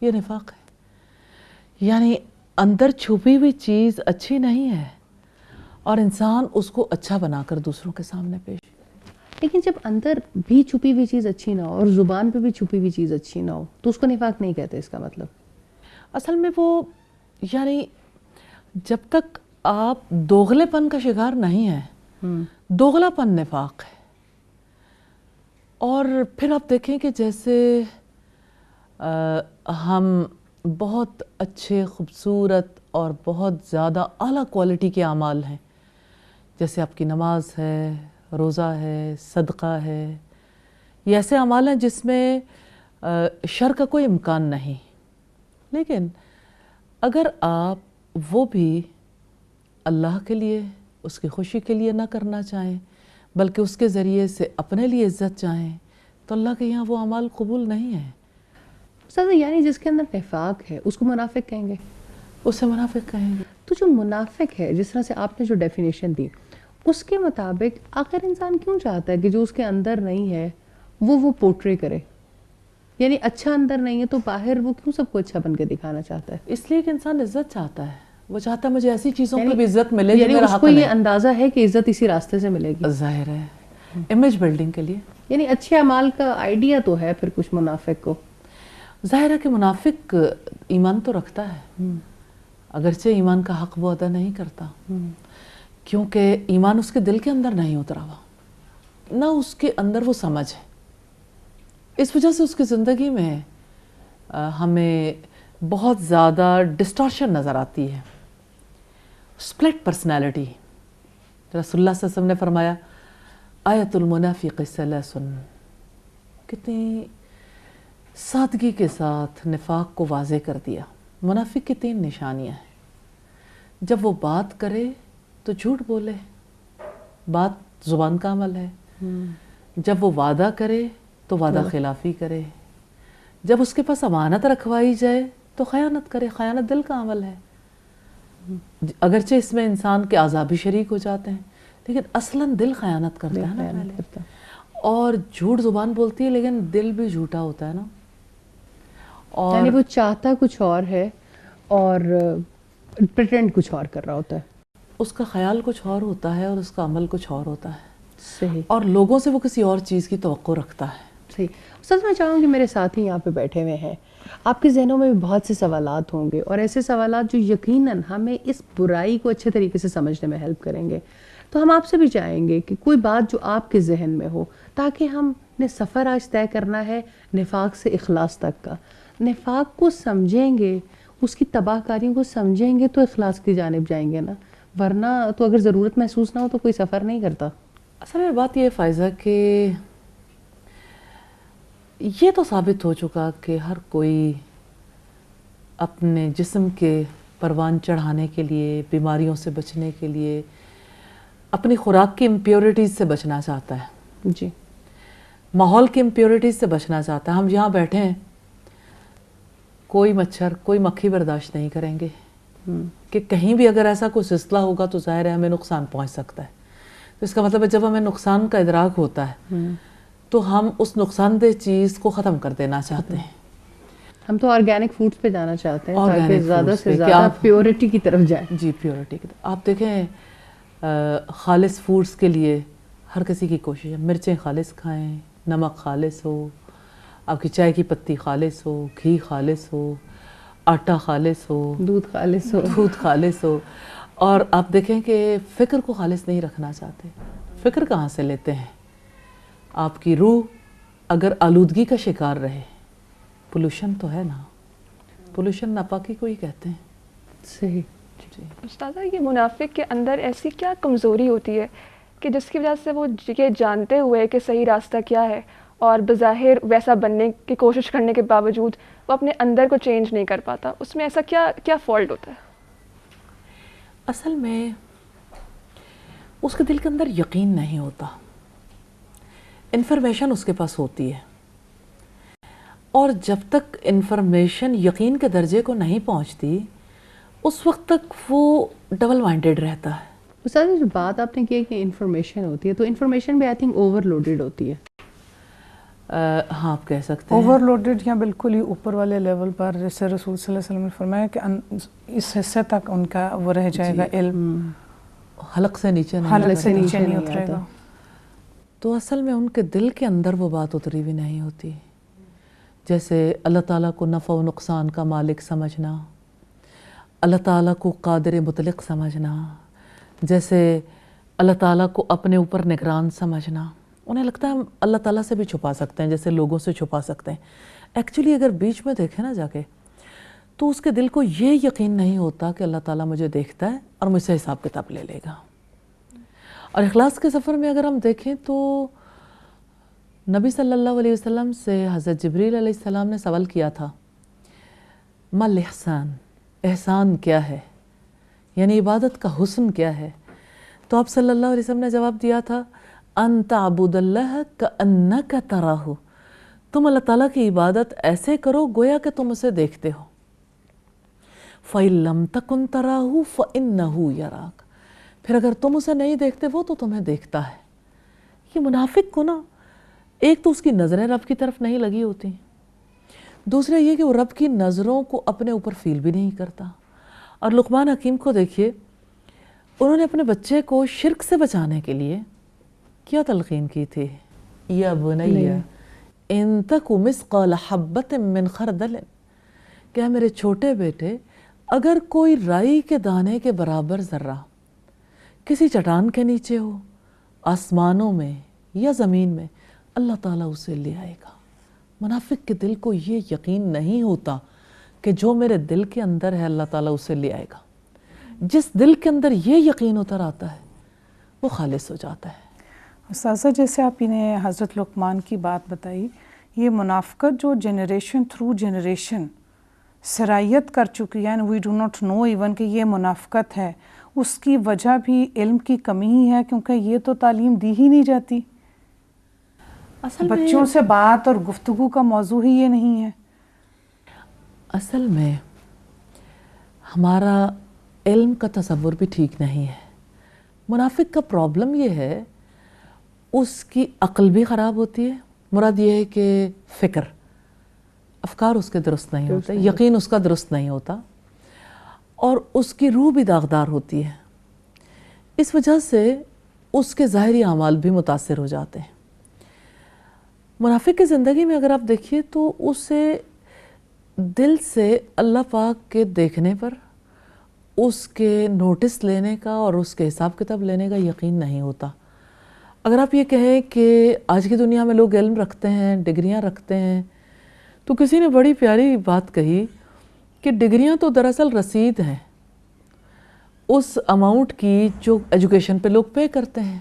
یہ نفاق ہے. یعنی اندر چھپی ہوئی چیز اچھی نہیں ہے اور انسان اس کو اچھا بنا کر دوسروں کے سامنے پیش. لیکن جب اندر بھی چھپی ہوئی چیز اچھی نہ ہو اور زبان پہ بھی چھپی ہوئی چیز اچھی نہ ہو تو اس کو نفاق نہیں کہتے. اس کا مطلب اصل میں وہ یعنی جب تک آپ دوغلے پن کا شکار نہیں ہیں، دوغلا پن نفاق ہے. اور پھر آپ دیکھیں کہ جیسے ہم بہت اچھے خوبصورت اور بہت زیادہ اعلیٰ کوالٹی کے اعمال ہیں، جیسے آپ کی نماز ہے، روزہ ہے، صدقہ ہے، یہ ایسے اعمال ہیں جس میں شر کا کوئی امکان نہیں. لیکن اگر آپ وہ بھی اللہ کے لیے، اس کی خوشی کے لیے نہ کرنا چاہیں بلکہ اس کے ذریعے سے اپنے لیے عزت چاہیں تو اللہ کے یہاں وہ اعمال قبول نہیں ہیں. استاد یعنی جس کے اندر نفاق ہے اس کو منافق کہیں گے؟ اسے منافق کہیں گے. تو جو منافق ہے، جس طرح سے آپ نے جو ڈیفینیشن دی، اس کے مطابق آخر انسان کیوں چاہتا ہے کہ جو اس کے اندر نہیں ہے وہ پورٹری کرے؟ یعنی اچھا اندر نہیں ہے تو باہر وہ کیوں سب کو اچھا بن کے دکھانا چاہتا ہے؟ اس لیے کہ انسان عزت چاہتا ہے. وہ چاہتا ہے مجھے ایسی چیزوں پہ بھی عزت ملے جو یعنی میرا اس حق کو یہ نہیں. اندازہ ہے کہ عزت اسی راستے سے ملے گی. ظاہر ہے امیج بلڈنگ کے لیے. یعنی اچھے اعمال کا آئیڈیا تو ہے پھر کچھ منافق کو. ظاہر ہے کہ منافق ایمان تو رکھتا ہے اگرچہ ایمان کا حق وہ ادا نہیں کرتا، کیونکہ ایمان اس کے دل کے اندر نہیں اترا ہوا، نہ اس کے اندر وہ سمجھ ہے. اس وجہ سے اس کی زندگی میں ہمیں بہت زیادہ ڈسٹارشن نظر آتی ہے، سپلٹ پرسنالٹی. رسول اللہ صلی اللہ علیہ وسلم نے فرمایا آیت المنافق ثلاث، کتنی سادگی کے ساتھ نفاق کو واضح کر دیا. منافق کی 3 نشانیاں ہیں. جب وہ بات کرے تو جھوٹ بولے، بات زبان کا عمل ہے. جب وہ وعدہ کرے تو وعدہ خلافی کرے. جب اس کے پاس امانت رکھوائی جائے تو خیانت کرے. خیانت دل کا عمل ہے، اگرچہ اس میں انسان کے اعضاء بھی شریک ہو جاتے ہیں لیکن اصلاً دل خیانت کرتا ہے نا پہلے. اور جھوٹ زبان بولتی ہے لیکن دل بھی جھوٹا ہوتا ہے نا. اور یعنی وہ چاہتا کچھ اور ہے اور پریٹینڈ کچھ اور کر رہا ہوتا ہے. اس کا خیال کچھ اور ہوتا ہے اور اس کا عمل کچھ اور ہوتا ہے. صحیح. اور لوگوں سے وہ کسی اور چیز کی توقع رکھتا ہے. صحیح. سچ میں چاہوں گی میرے ساتھی یہاں پہ بیٹھے ہوئے ہیں، آپ کے ذہنوں میں بھی بہت سے سوالات ہوں گے اور ایسے سوالات جو یقیناً ہمیں اس برائی کو اچھے طریقے سے سمجھنے میں ہیلپ کریں گے. تو ہم آپ سے بھی چاہیں گے کہ کوئی بات جو آپ کے ذہن میں ہو، تاکہ ہم نے سفر آج طے کرنا ہے نفاق سے اخلاص تک کا. نفاق کو سمجھیں گے، اس کی تباہ کاریوں کو سمجھیں گے تو اخلاص کی جانب جائیں گے نا، ورنہ تو اگر ضرورت محسوس نہ ہو تو کوئی سفر نہیں کرتا. اصل میں بات یہ ہے فائزہ کہ یہ تو ثابت ہو چکا کہ ہر کوئی اپنے جسم کے پروان چڑھانے کے لیے، بیماریوں سے بچنے کے لیے، اپنی خوراک کی امپیورٹیز سے بچنا چاہتا ہے. جی. ماحول کی امپیورٹیز سے بچنا چاہتا ہے. ہم یہاں بیٹھے ہیں، کوئی مچھر کوئی مکھی برداشت نہیں کریں گے کہ کہیں بھی اگر ایسا کوئی سلسلہ ہوگا تو ظاہر ہے ہمیں نقصان پہنچ سکتا ہے. تو اس کا مطلب ہے جب ہمیں نقصان کا ادراک ہوتا ہے تو ہم اس نقصان دہ چیز کو ختم کر دینا چاہتے ہیں. ہم تو آرگینک فوڈز پہ جانا چاہتے ہیں تاکہ Organic زیادہ foods سے پہ زیادہ پیورٹی کی طرف جائیں. جی پیورٹی کی. آپ دیکھیں خالص فوڈز کے لیے ہر کسی کی کوشش ہے. مرچیں خالص کھائیں، نمک خالص ہو، آپ کی چائے کی پتی خالص ہو، گھی خالص ہو، آٹا خالص ہو، دودھ خالص ہو. دودھ خالص ہو. اور آپ دیکھیں کہ فکر کو خالص نہیں رکھنا چاہتے. فکر کہاں سے لیتے ہیں؟ آپ کی روح اگر آلودگی کا شکار رہے، پولوشن تو ہے نا، پولوشن ناپاکی کو ہی کہتے ہیں. صحیح. جی. استاذہ یہ منافق کے اندر ایسی کیا کمزوری ہوتی ہے کہ جس کی وجہ سے وہ یہ جانتے ہوئے کہ صحیح راستہ کیا ہے اور بظاہر ویسا بننے کی کوشش کرنے کے باوجود وہ اپنے اندر کو چینج نہیں کر پاتا؟ اس میں ایسا کیا فالٹ ہوتا ہے؟ اصل میں اس کے دل کے اندر یقین نہیں ہوتا. انفارمیشن اس کے پاس ہوتی ہے اور جب تک انفارمیشن یقین کے درجے کو نہیں پہنچتی اس وقت تک وہ ڈبل مائنڈیڈ رہتا ہے. استاد جو بات آپ نے کی کہ انفارمیشن ہوتی ہے تو انفارمیشن بھی آئی تھنک اوور لوڈیڈ ہوتی ہے. ہاں آپ کہہ سکتے ہیں اوور لوڈڈ یا بالکل ہی اوپر والے لیول پر، جیسے رسول صلی اللہ علیہ وسلم نے فرمایا کہ اس حصے تک ان کا وہ رہ جائے گا علم، حلق سے نیچے نہیں حلق سے نیچے نہیں اترے گا. تو اصل میں ان کے دل کے اندر وہ بات اتری بھی نہیں ہوتی. جیسے اللہ تعالیٰ کو نفع و نقصان کا مالک سمجھنا، اللہ تعالیٰ کو قادر مطلق سمجھنا، جیسے اللہ تعالیٰ کو اپنے اوپر نگران سمجھنا. انہیں لگتا ہے ہم اللہ تعالیٰ سے بھی چھپا سکتے ہیں جیسے لوگوں سے چھپا سکتے ہیں. ایکچولی اگر بیچ میں دیکھیں نا جا کے، تو اس کے دل کو یہ یقین نہیں ہوتا کہ اللہ تعالیٰ مجھے دیکھتا ہے اور مجھ سے حساب کتاب لے لے گا. اور اخلاص کے سفر میں اگر ہم دیکھیں تو نبی صلی اللہ علیہ وسلم سے حضرت جبریل علیہ السلام نے سوال کیا تھا، ما الاحسان، احسان کیا ہے، یعنی عبادت کا حسن کیا ہے. تو آپ صلی اللہ علیہ وسلم نے جواب دیا تھا، ان تعبد اللہ کأنک تراہ، تم اللہ تعالیٰ کی عبادت ایسے کرو گویا کہ تم اسے دیکھتے ہو. فَإِن لَمْ تَكُنْ تَرَاهُ فَإِنَّهُ يَرَاكَ، پھر اگر تم اسے نہیں دیکھتے وہ تو تمہیں دیکھتا ہے. یہ منافق کو نا، ایک تو اس کی نظریں رب کی طرف نہیں لگی ہوتی، دوسرا یہ کہ وہ رب کی نظروں کو اپنے اوپر فیل بھی نہیں کرتا. اور لقمان حکیم کو دیکھیے، انہوں نے اپنے بچے کو شرک سے بچانے کے لیے کیا تلقین کی تھی، یا بنی ان تک مثقال حبۃ من خردل، کہ میرے چھوٹے بیٹے اگر کوئی رائی کے دانے کے برابر ذرہ کسی چٹان کے نیچے ہو، آسمانوں میں یا زمین میں، اللہ تعالیٰ اسے لے آئے گا. منافق کے دل کو یہ یقین نہیں ہوتا کہ جو میرے دل کے اندر ہے اللہ تعالیٰ اسے لے آئے گا. جس دل کے اندر یہ یقین اتر آتا ہے وہ خالص ہو جاتا ہے. استاذہ جیسے آپ نے حضرت لقمان کی بات بتائی، یہ منافقت جو جنریشن تھرو جنریشن سرایت کر چکی ہے، we do not know even کہ یہ منافقت ہے، اس کی وجہ بھی علم کی کمی ہی ہے، کیونکہ یہ تو تعلیم دی ہی نہیں جاتی. بچوں سے بات اور گفتگو کا موضوع ہی یہ نہیں ہے. اصل میں ہمارا علم کا تصور بھی ٹھیک نہیں ہے. منافق کا پرابلم یہ ہے، اس کی عقل بھی خراب ہوتی ہے. مراد یہ ہے کہ فکر، افکار اس کے درست نہیں ہوتے، یقین اس کا درست نہیں ہوتا، اور اس کی روح بھی داغدار ہوتی ہے. اس وجہ سے اس کے ظاہری اعمال بھی متاثر ہو جاتے ہیں. منافق کی زندگی میں اگر آپ دیکھیے تو اسے دل سے اللہ پاک کے دیکھنے پر، اس کے نوٹس لینے کا اور اس کے حساب کتاب لینے کا یقین نہیں ہوتا. اگر آپ یہ کہیں کہ آج کی دنیا میں لوگ علم رکھتے ہیں، ڈگریاں رکھتے ہیں، تو کسی نے بڑی پیاری بات کہی کہ ڈگریاں تو دراصل رسید ہیں اس اماؤنٹ کی جو ایجوکیشن پہ لوگ پے کرتے ہیں.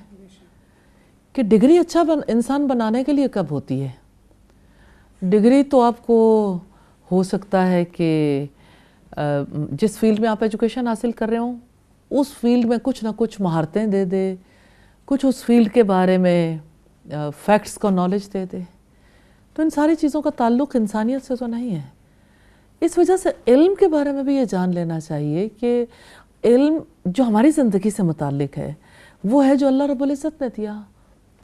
کہ ڈگری اچھا انسان بنانے کے لیے کب ہوتی ہے؟ ڈگری تو آپ کو ہو سکتا ہے کہ جس فیلڈ میں آپ ایجوکیشن حاصل کر رہے ہوں اس فیلڈ میں کچھ نہ کچھ مہارتیں دے دے، کچھ اس فیلڈ کے بارے میں فیکٹس کا نالج دے دے. تو ان ساری چیزوں کا تعلق انسانیت سے تو نہیں ہے. اس وجہ سے علم کے بارے میں بھی یہ جان لینا چاہیے کہ علم جو ہماری زندگی سے متعلق ہے وہ ہے جو اللہ رب العزت نے دیا،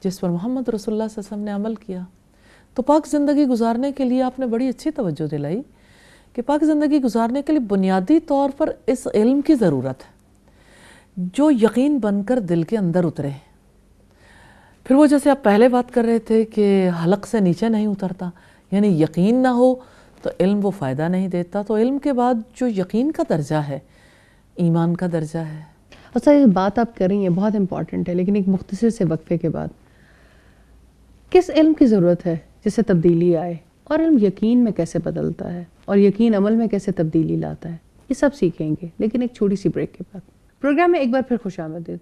جس پر محمد رسول اللہ صلی اللہ علیہ وسلم نے عمل کیا. تو پاک زندگی گزارنے کے لیے آپ نے بڑی اچھی توجہ دلائی کہ پاک زندگی گزارنے کے لیے بنیادی طور پر اس علم کی ضرورت ہے جو یقین بن کر دل کے اندر اترے. پھر وہ جیسے آپ پہلے بات کر رہے تھے کہ حلق سے نیچے نہیں اترتا، یعنی یقین نہ ہو تو علم وہ فائدہ نہیں دیتا. تو علم کے بعد جو یقین کا درجہ ہے ایمان کا درجہ ہے. اچھا، یہ بات آپ کر رہی ہیں بہت امپورٹنٹ ہے، لیکن ایک مختصر سے وقفے کے بعد کس علم کی ضرورت ہے جس سے تبدیلی آئے، اور علم یقین میں کیسے بدلتا ہے، اور یقین عمل میں کیسے تبدیلی لاتا ہے، یہ سب سیکھیں گے لیکن ایک چھوٹی سی بریک کے بعد. پروگرام میں ایک بار پھر خوش آمدید.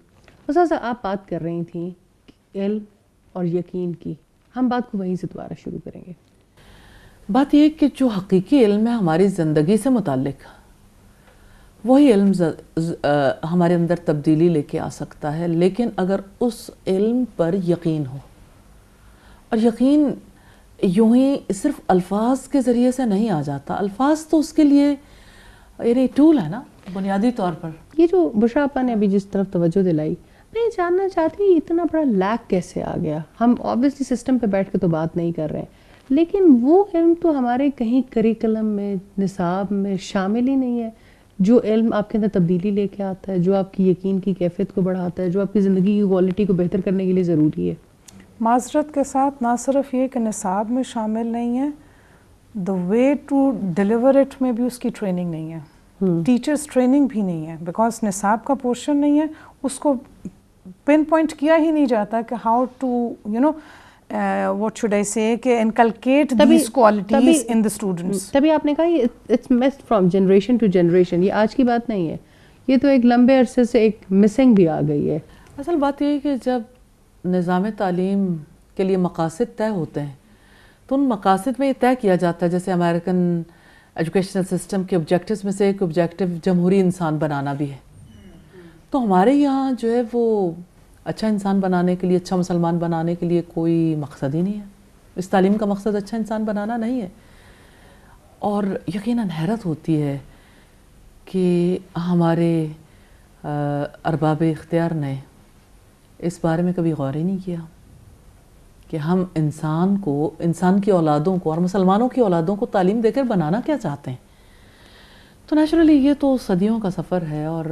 استاذہ آپ بات کر رہی تھیں علم اور یقین کی، ہم بات کو وہیں سے دوبارہ شروع کریں گے. بات یہ کہ جو حقیقی علم ہے ہماری زندگی سے متعلق، وہی علم ہمارے اندر تبدیلی لے کے آ سکتا ہے، لیکن اگر اس علم پر یقین ہو. اور یقین یوں ہی صرف الفاظ کے ذریعے سے نہیں آ جاتا. الفاظ تو اس کے لیے یعنی ٹول ہے نا بنیادی طور پر. یہ جو بشرا آپا نے ابھی جس طرف توجہ دلائی، میں جاننا چاہتی ہوں اتنا بڑا لیک کیسے آ گیا. ہم آبویسلی سسٹم پہ بیٹھ کے تو بات نہیں کر رہے ہیں, لیکن وہ علم تو ہمارے کہیں کریکلم میں, نصاب میں شامل ہی نہیں ہے, جو علم آپ کے اندر تبدیلی لے کے آتا ہے, جو آپ کی یقین کی کیفیت کو بڑھاتا ہے, جو آپ کی زندگی کی کوالٹی کو بہتر کرنے کے لیے ضروری ہے. معذرت کے ساتھ نہ صرف یہ کہ نصاب میں شامل نہیں ہے, دا وے ٹو ڈیلیور اٹ میں بھی اس کی ٹریننگ نہیں ہے, ٹیچرس ٹریننگ بھی نہیں ہے, بیکاز نصاب کا پورشن نہیں ہے, اس کو پن پوائنٹ کیا ہی نہیں جاتا کہ how to you know what should I say کہ inculcate these qualities in the students. تبھی آپ نے کہا it's missed from generation to generation. یہ آج کی بات نہیں ہے, یہ تو ایک لمبے عرصے سے ایک مسنگ بھی آ گئی ہے. اصل بات یہ ہے کہ جب نظام تعلیم کے لیے مقاصد طے ہوتے ہیں تو ان مقاصد میں یہ طے کیا جاتا ہے, جیسے امریکن ایجوکیشنل سسٹم کے آبجیکٹیوز میں سے ایک آبجیکٹیو جمہوری انسان بنانا بھی ہے. تو ہمارے یہاں جو ہے وہ اچھا انسان بنانے کے لیے, اچھا مسلمان بنانے کے لیے کوئی مقصد ہی نہیں ہے. اس تعلیم کا مقصد اچھا انسان بنانا نہیں ہے. اور یقیناً حیرت ہوتی ہے کہ ہمارے ارباب اختیار نے اس بارے میں کبھی غور ہی نہیں کیا کہ ہم انسان کی اولادوں کو اور مسلمانوں کی اولادوں کو تعلیم دے کر بنانا کیا چاہتے ہیں. تو نیچرلی یہ تو صدیوں کا سفر ہے, اور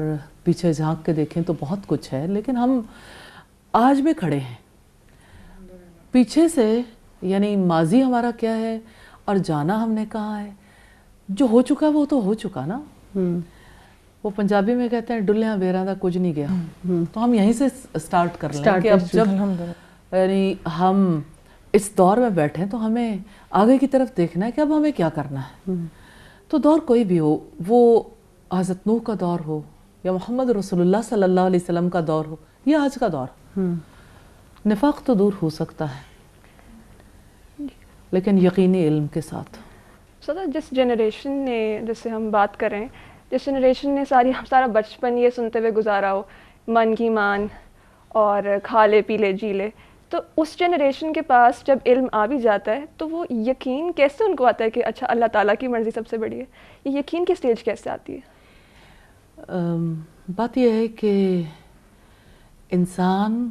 پیچھے جھانک کے دیکھیں تو بہت کچھ ہے, لیکن ہم آج بھی کھڑے ہیں پیچھے سے, یعنی ماضی ہمارا کیا ہے اور جانا ہم نے کہاں ہے. جو ہو چکا وہ تو ہو چکا نا. وہ پنجابی میں کہتے ہیں ڈلیاں بیراں دا کچھ نہیں گیا. تو ہم یہیں سے سٹارٹ کر لیں کہ اب جب یعنی ہم اس دور میں بیٹھے تو ہمیں آگے کی طرف دیکھنا ہے کہ اب ہمیں کیا کرنا ہے. تو دور کوئی بھی ہو, وہ حضرت نوح کا دور ہو یا محمد رسول اللہ صلی اللہ علیہ وسلم کا دور ہو یا آج کا دور, نفاق تو دور ہو سکتا ہے لیکن یقینی علم کے ساتھ. جس جنریشن نے, جس سے ہم بات کریں, جس جنریشن نے سارا بچپن یہ سنتے ہوئے گزارا ہو من کی مان اور کھا لے پی لے جی لے, تو اس جنریشن کے پاس جب علم آ بھی جاتا ہے تو وہ یقین کیسے ان کو آتا ہے کہ اچھا اللہ تعالیٰ کی مرضی سب سے بڑی ہے؟ یہ یقین کی سٹیج کیسے آتی ہے؟ بات یہ ہے کہ انسان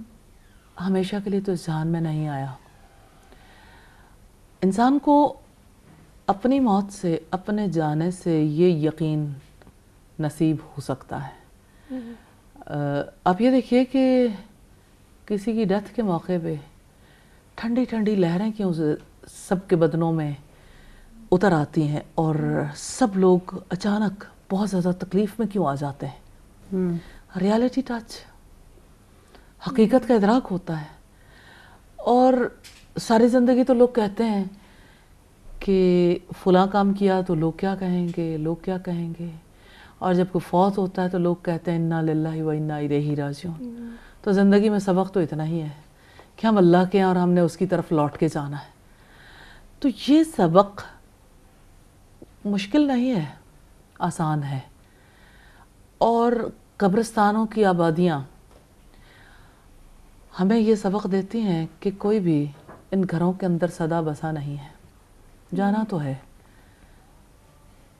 ہمیشہ کے لیے تو اس جہان میں نہیں آیا. انسان کو اپنی موت سے, اپنے جانے سے یہ یقین نصیب ہو سکتا ہے. آپ یہ دیکھیے کہ کسی کی ڈیتھ کے موقع پہ ٹھنڈی ٹھنڈی لہریں کیوں سب کے بدنوں میں اتر آتی ہیں اور سب لوگ اچانک بہت زیادہ تکلیف میں کیوں آ جاتے ہیں؟ ریالٹی ٹچ, حقیقت کا ادراک ہوتا ہے. اور ساری زندگی تو لوگ کہتے ہیں کہ فلاں کام کیا تو لوگ کیا کہیں گے, لوگ کیا کہیں گے, اور جب کوئی فوت ہوتا ہے تو لوگ کہتے ہیں انا للہ و انا الیہ راجعون. تو زندگی میں سبق تو اتنا ہی ہے کہ ہم اللہ کے ہیں اور ہم نے اس کی طرف لوٹ کے جانا ہے. تو یہ سبق مشکل نہیں ہے, آسان ہے. اور قبرستانوں کی آبادیاں ہمیں یہ سبق دیتی ہیں کہ کوئی بھی ان گھروں کے اندر سدا بسا نہیں ہے, جانا تو ہے.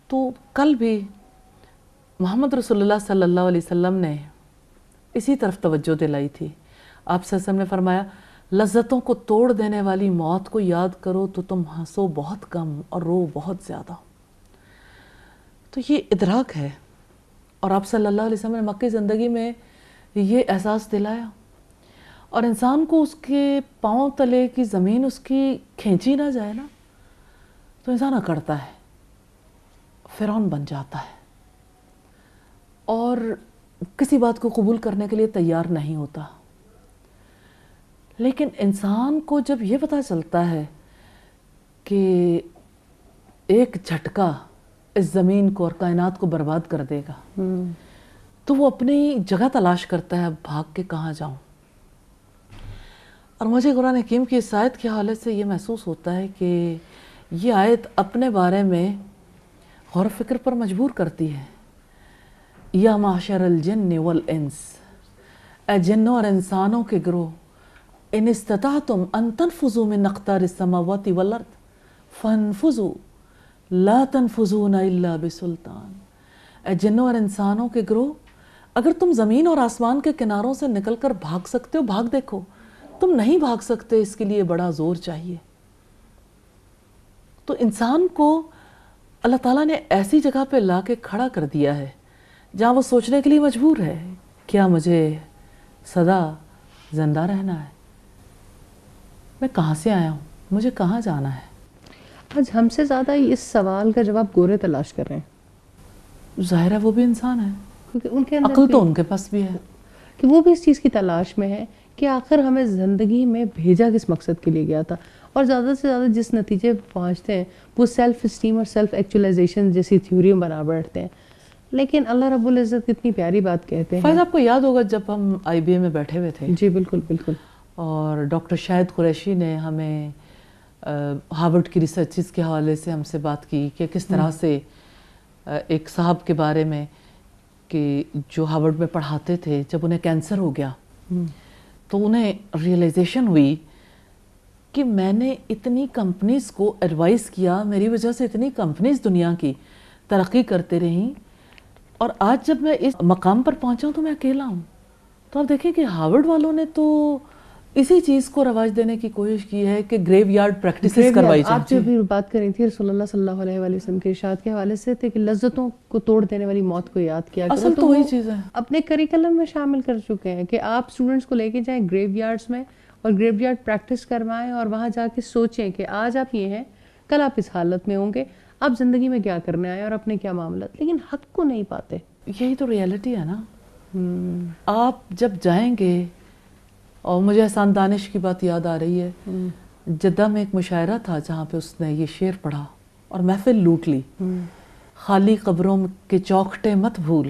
تو کل بھی محمد رسول اللہ صلی اللہ علیہ وسلم نے اسی طرف توجہ دلائی تھی. آپ صلی اللہ علیہ وسلم نے فرمایا لذتوں کو توڑ دینے والی موت کو یاد کرو تو تم ہنسو بہت کم اور رو بہت زیادہ. تو یہ ادراک ہے, اور آپ صلی اللہ علیہ وسلم نے مکی زندگی میں یہ احساس دلایا, اور انسان کو اس کے پاؤں تلے کی زمین اس کی کھینچی نہ جائے نا تو انسان اکڑتا ہے, فرعون بن جاتا ہے, اور کسی بات کو قبول کرنے کے لیے تیار نہیں ہوتا. لیکن انسان کو جب یہ پتہ چلتا ہے کہ ایک جھٹکا اس زمین کو اور کائنات کو برباد کر دے گا, تو وہ اپنی جگہ تلاش کرتا ہے, بھاگ کے کہاں جاؤں. اور مجھے قرآن حکیم کی اس آیت کے حوالے سے یہ محسوس ہوتا ہے کہ یہ آیت اپنے بارے میں غور و فکر پر مجبور کرتی ہے. یا معشر الجن والانس, اے جنوں اور انسانوں کے گروہ, ان استطعتم ان تنفذوا من اقطار السماوات والارض فانفذوا لا تنفذون الا بسلطان. اے جنوں اور انسانوں کے گروہ, اگر تم زمین اور آسمان کے کناروں سے نکل کر بھاگ سکتے ہو بھاگ دیکھو، تم نہیں بھاگ سکتے اس کے لیے بڑا زور چاہیے۔ تو انسان کو اللہ تعالیٰ نے ایسی جگہ پہ لا کے کھڑا کر دیا ہے جہاں وہ سوچنے کے لیے مجبور ہے، کیا مجھے سدا زندہ رہنا ہے؟ میں کہاں سے آیا ہوں؟ مجھے کہاں جانا ہے؟ آج ہم سے زیادہ اس سوال کا جواب گورے تلاش کر رہے ہیں، ظاہر ہے وہ بھی انسان ہے، کیونکہ ان کے اندر عقل بھی تو ان کے پاس بھی ہے کہ وہ بھی اس چیز کی تلاش میں ہے کہ آخر ہمیں زندگی میں بھیجا کس مقصد کے لیے گیا تھا، اور زیادہ سے زیادہ جس نتیجے پہ پہنچتے ہیں وہ سیلف اسٹیم اور سیلف ایکچولائزیشن جیسی تھیوریوں بنا بیٹھتے ہیں۔ لیکن اللہ رب العزت کتنی پیاری بات کہتے ہیں۔ فائز، آپ کو یاد ہوگا جب ہم آئی بی اے میں بیٹھے ہوئے تھے جی بالکل بالکل، اور ڈاکٹر شاہد قریشی نے ہمیں ہارورڈ کی ریسرچز کے حوالے سے ہم سے بات کی کہ کس طرح سے ایک صاحب کے بارے میں کہ جو ہارورڈ میں پڑھاتے تھے، جب انہیں کینسر ہو گیا تو انہیں ریئلائزیشن ہوئی کہ میں نے اتنی کمپنیز کو ایڈوائز کیا، میری وجہ سے اتنی کمپنیز دنیا کی ترقی کرتے رہیں، اور آج جب میں اس مقام پر پہنچا ہوں تو میں اکیلا ہوں۔ تو آپ دیکھیں کہ ہارورڈ والوں نے تو اسی چیز کو رواج دینے کی کوشش کی ہے کہ گریو یارڈ پریکٹسز کروائی جائیں۔ آپ جو بھی بات کر رہی تھی رسول اللہ صلی اللہ علیہ وسلم کے ارشاد کے حوالے سے تھے کہ لذتوں کو توڑ دینے والی موت کو یاد کیا کرو، اصل تو وہی چیز ہے، اپنے کریکلم میں شامل کر چکے ہیں کہ آپ اسٹوڈنٹس کو لے کے جائیں گریو یارڈس میں اور گریو یارڈ پریکٹس کروائیں، اور وہاں جا کے سوچیں کہ آج آپ یہ ہیں، کل آپ اس حالت میں ہوں گے، آپ زندگی میں کیا کرنے آئے اور اپنے کیا معاملات، لیکن حق کو نہیں پاتے۔ یہی تو ریئلٹی ہے نا۔ آپ جب جائیں گے، اور مجھے احسان دانش کی بات یاد آ رہی ہے، جدہ میں ایک مشاعرہ تھا جہاں پہ اس نے یہ شعر پڑھا اور محفل لوٹ لی، خالی قبروں کے چوکھٹے مت بھول،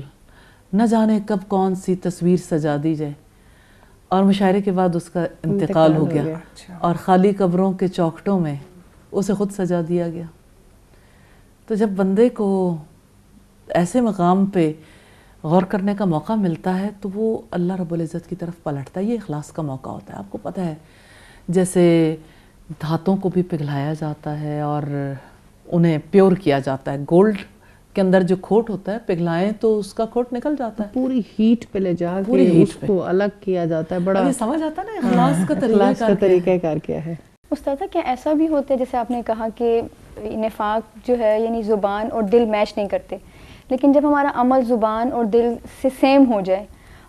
نہ جانے کب کون سی تصویر سجا دی جائے، اور مشاعرے کے بعد اس کا انتقال ہو گیا، اور خالی قبروں کے چوکھٹوں میں اسے خود سجا دیا گیا۔ تو جب بندے کو ایسے مقام پہ غور کرنے کا موقع ملتا ہے تو وہ اللہ رب العزت کی طرف پلٹتا ہے۔ یہ اخلاص کا موقع ہوتا ہے۔ آپ کو پتہ ہے جیسے دھاتوں کو بھی پگھلایا جاتا ہے اور انہیں پیور کیا جاتا ہے، گولڈ کے اندر جو کھوٹ ہوتا ہے پگھلائیں تو اس کا کھوٹ نکل جاتا ہے، پوری ہیٹ پہ لے جا کے اس کو الگ کیا جاتا ہے۔ بڑا یہ سمجھ آتا ہے نا اخلاص کا اخلاص کا طریقہ کار کیا ہے۔ استاذہ کیا ایسا بھی ہوتا ہے جیسے آپ نے کہا کہ نفاق جو ہے یعنی زبان اور دل میچ نہیں کرتے، لیکن جب ہمارا عمل زبان اور دل سے سیم ہو جائے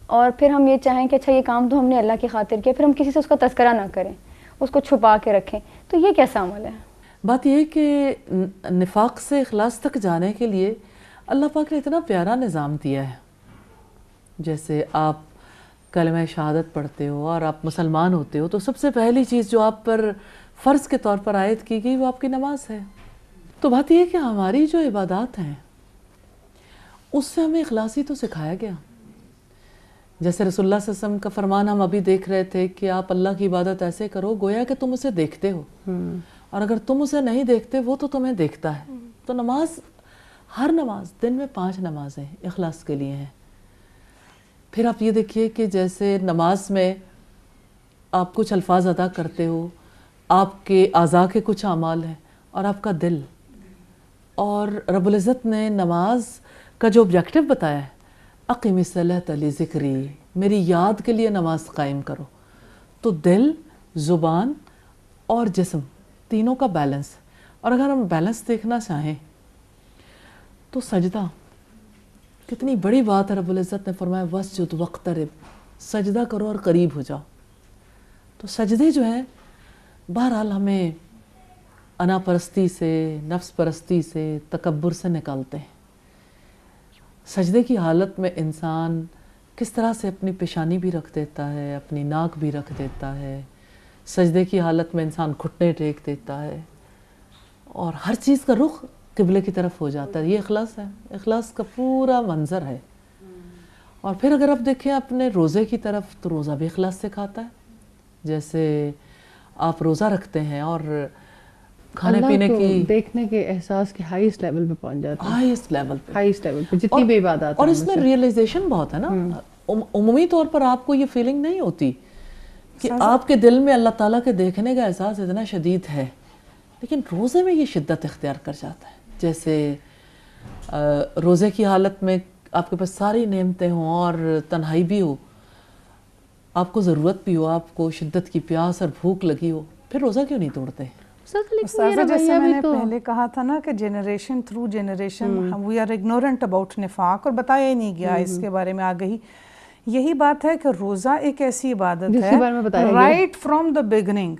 اور پھر ہم یہ چاہیں کہ اچھا یہ کام تو ہم نے اللہ کی خاطر کیا، پھر ہم کسی سے اس کا تذکرہ نہ کریں، اس کو چھپا کے رکھیں، تو یہ کیسا عمل ہے؟ بات یہ ہے کہ نفاق سے اخلاص تک جانے کے لیے اللہ پاک نے اتنا پیارا نظام دیا ہے۔ جیسے آپ کلمہ شہادت پڑھتے ہو اور آپ مسلمان ہوتے ہو تو سب سے پہلی چیز جو آپ پر فرض کے طور پر عائد کی گئی وہ آپ کی نماز ہے۔ تو بات یہ ہے کہ ہماری جو عبادات ہیں اس سے ہمیں اخلاصی تو سکھایا گیا۔ جیسے رسول اللہ صلی اللہ علیہ وسلم کا فرمان ہم ابھی دیکھ رہے تھے کہ آپ اللہ کی عبادت ایسے کرو گویا کہ تم اسے دیکھتے ہو، اور اگر تم اسے نہیں دیکھتے وہ تو تمہیں دیکھتا ہے۔ تو نماز، ہر نماز، دن میں 5 نمازیں اخلاص کے لیے ہیں۔ پھر آپ یہ دیکھیے کہ جیسے نماز میں آپ کچھ الفاظ ادا کرتے ہو، آپ کے اعضاء کے کچھ اعمال ہیں اور آپ کا دل، اور رب العزت نے نماز کا جو آبجیکٹو بتایا ہے، اقیم الصلاۃ لذکری، میری یاد کے لیے نماز قائم کرو، تو دل، زبان اور جسم تینوں کا بیلنس۔ اور اگر ہم بیلنس دیکھنا چاہیں تو سجدہ کتنی بڑی بات ہے۔ رب العزت نے فرمایا واسجد واقترب، سجدہ کرو اور قریب ہو جاؤ۔ تو سجدے جو ہیں بہرحال ہمیں انا پرستی سے، نفس پرستی سے، تکبر سے نکالتے ہیں۔ سجدے کی حالت میں انسان کس طرح سے اپنی پیشانی بھی رکھ دیتا ہے، اپنی ناک بھی رکھ دیتا ہے، سجدے کی حالت میں انسان گھٹنے ٹیک دیتا ہے اور ہر چیز کا رخ قبلے کی طرف ہو جاتا ہے۔ یہ اخلاص ہے، اخلاص کا پورا منظر ہے۔ اور پھر اگر آپ دیکھیں اپنے روزے کی طرف تو روزہ بھی اخلاص سکھاتا ہے۔ جیسے آپ روزہ رکھتے ہیں اور کھانے پینے کی دیکھنے کے احساس کے ہائیسٹ لیول پہ پہنچ جاتے ہیں، ہائیسٹ لیول پہ، ہائیسٹ لیول پہ جتنی بھی عبادات ہیں۔ اور اس میں ریئلائزیشن بہت ہے نا، عمومی طور پر آپ کو یہ فیلنگ نہیں ہوتی کہ آپ کے دل میں اللہ تعالیٰ کے دیکھنے کا احساس اتنا شدید ہے، لیکن روزے میں یہ شدت اختیار کر جاتا ہے۔ جیسے روزے کی حالت میں آپ کے پاس ساری نعمتیں ہوں اور تنہائی بھی ہو, آپ کو ضرورت بھی ہو, آپ کو شدت کی پیاس اور بھوک لگی ہو, پھر روزہ کیوں نہیں توڑتے؟ استاذہ جیسے میں نے پہلے کہا تھا نا کہ generation through generation we are ignorant about نفاق, اور بتایا ہی نہیں گیا اس کے بارے میں آگہی. یہی بات ہے کہ روزہ ایک ایسی عبادت ہے رائٹ فرام دا بگننگ,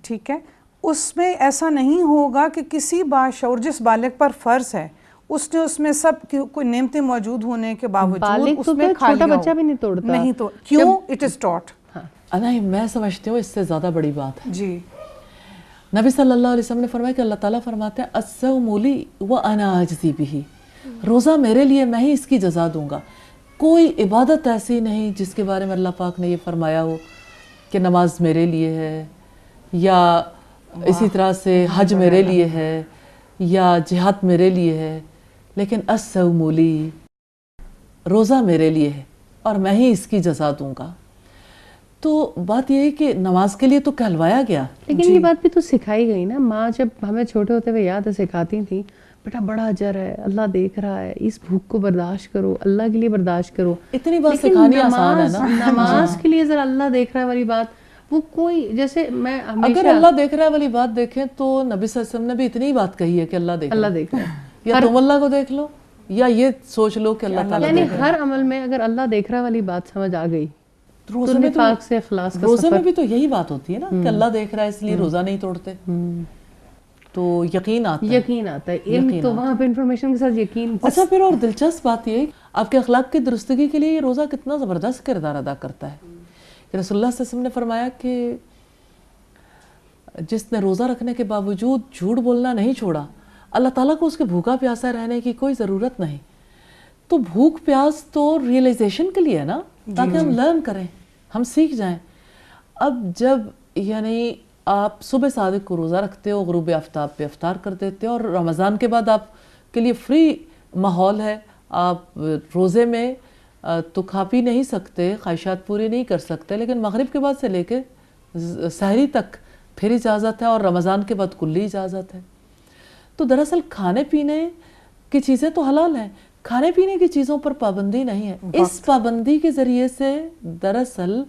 ٹھیک ہے, اس میں ایسا نہیں ہوگا کہ کسی باشعور جس بالغ پر فرض ہے اس نے اس میں سب کوئی نعمتیں موجود ہونے کے باوجود اس میں کھا لیا, چھوٹا بچہ بھی نہیں توڑتا, نہیں تو کیوں؟ It is taught. نہیں, میں سمجھتی ہوں اس سے زیادہ بڑی بات ہے. جی, نبی صلی اللہ علیہ وسلم نے فرمایا کہ اللہ تعالیٰ فرماتے ہیں الصوم لی وانا اجزی بہ, روزہ میرے لیے, میں ہی اس کی جزا دوں گا. کوئی عبادت ایسی نہیں جس کے بارے میں اللہ پاک نے یہ فرمایا ہو کہ نماز میرے لیے ہے, یا اسی طرح سے حج میرے لیے ہے, یا جہاد میرے لیے ہے, لیکن الصوم لی, روزہ میرے لیے ہے اور میں ہی اس کی جزا دوں گا. تو بات یہ ہے کہ نماز کے لیے تو کہلوایا گیا, لیکن یہ بات بھی تو سکھائی گئی نا. ماں جب ہمیں چھوٹے ہوتے ہوئے یاد ہے سکھاتی تھیں, بیٹا بڑا اجر ہے, اللہ دیکھ رہا ہے, اس بھوک کو برداشت کرو, اللہ کے لیے برداشت کرو. اتنی بات سکھانی آسان ہے نا. نماز کے لیے ذرا اللہ دیکھ رہا ہے والی بات, وہ کوئی جیسے میں اگر اللہ دیکھ رہا ہے والی بات دیکھیں تو نبی صلی اللہ علیہ وسلم نے بھی اتنی بات کہی ہے کہ اللہ دیکھ رہا ہے, یا تم اللہ کو دیکھ لو یا یہ سوچ لو کہ اللہ تعالیٰ, یعنی ہر عمل میں اگر اللہ دیکھ رہا والی بات سمجھ آ گئی, روزے میں بھی تو یہی بات ہوتی ہے نا کہ اللہ دیکھ رہا ہے اس لیے روزہ نہیں توڑتے. تو یقین آتا ہے, علم تو وہاں پہ انفارمیشن کے ساتھ یقین. اچھا, پھر اور دلچسپ بات یہ آپ کے اخلاق کی درستگی کے لیے یہ روزہ کتنا زبردست کردار ادا کرتا ہے. رسول اللہ صلی اللہ علیہ وسلم نے فرمایا کہ جس نے روزہ رکھنے کے باوجود جھوٹ بولنا نہیں چھوڑا, اللہ تعالیٰ کو اس کے بھوکا پیاسا رہنے کی کوئی ضرورت نہیں. تو بھوک پیاس تو ریئلائزیشن کے لیے ہے نا, تاکہ ہم لرن کریں, ہم سیکھ جائیں. اب جب یعنی آپ صبح صادق کو روزہ رکھتے ہو, غروب آفتاب پہ افطار کر دیتے ہو, اور رمضان کے بعد آپ کے لیے فری ماحول ہے, آپ روزے میں تو کھا پی نہیں سکتے, خواہشات پوری نہیں کر سکتے, لیکن مغرب کے بعد سے لے کے سحری تک پھر اجازت ہے, اور رمضان کے بعد کلی اجازت ہے. تو دراصل کھانے پینے کی چیزیں تو حلال ہیں, کھانے پینے کی چیزوں پر پابندی نہیں ہے. اس پابندی کے ذریعے سے دراصل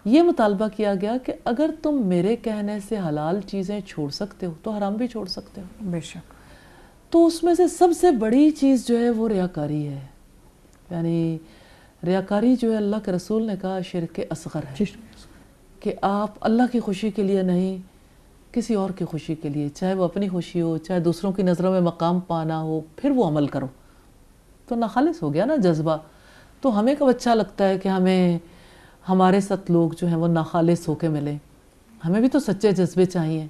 یہ مطالبہ کیا گیا کہ اگر تم میرے کہنے سے حلال چیزیں چھوڑ سکتے ہو تو حرام بھی چھوڑ سکتے ہو. بے شک. تو اس میں سے سب سے بڑی چیز جو ہے وہ ریاکاری ہے. یعنی ریاکاری جو ہے اللہ کے رسول نے کہا شرک اصغر ہے, کہ آپ اللہ کی خوشی کے لیے نہیں, کسی اور کی خوشی کے لیے, چاہے وہ اپنی خوشی ہو, چاہے دوسروں کی نظروں میں مقام پانا ہو, پھر وہ عمل کرو. تو ناخالص ہو گیا نا جذبہ. تو ہمیں کب اچھا لگتا ہے کہ ہمیں ہمارے ساتھ لوگ جو ہیں وہ ناخالص ہو کے ملیں. ہمیں بھی تو سچے جذبے چاہیے.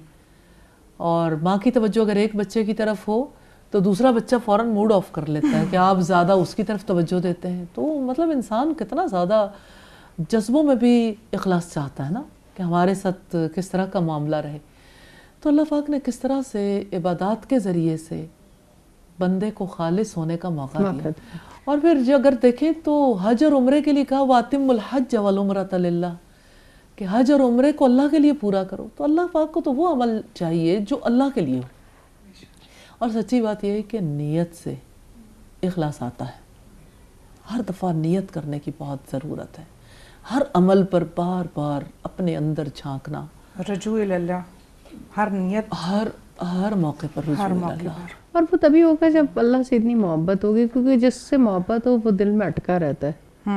اور ماں کی توجہ اگر ایک بچے کی طرف ہو تو دوسرا بچہ فوراً موڈ آف کر لیتا ہے کہ آپ زیادہ اس کی طرف توجہ دیتے ہیں. تو مطلب انسان کتنا زیادہ جذبوں میں بھی اخلاص چاہتا ہے نا, کہ ہمارے ساتھ کس طرح کا معاملہ رہے. تو اللہ پاک نے کس طرح سے عبادات کے ذریعے سے بندے کو خالص ہونے کا موقع دیا. اور پھر اگر دیکھیں تو حج اور عمرے کے لیے کہا وَأَتِمُّ الْحَجَّ وَالْعُمْرَةَ لِلَّهِ, کہ حج اور عمرے کو اللہ کے لیے پورا کرو. تو اللہ پاک کو تو وہ عمل چاہیے جو اللہ کے لیے ہو. اور سچی بات یہ ہے کہ نیت سے اخلاص آتا ہے. ہر دفعہ نیت کرنے کی بہت ضرورت ہے. ہر عمل پر بار بار اپنے اندر جھانکنا, رجوع اللہ, ہر نیت, ہر موقع پر رجوع اللہ. اور وہ تبھی ہوگا جب اللہ سے اتنی محبت ہوگی, کیونکہ جس سے محبت ہو وہ دل میں اٹکا رہتا ہے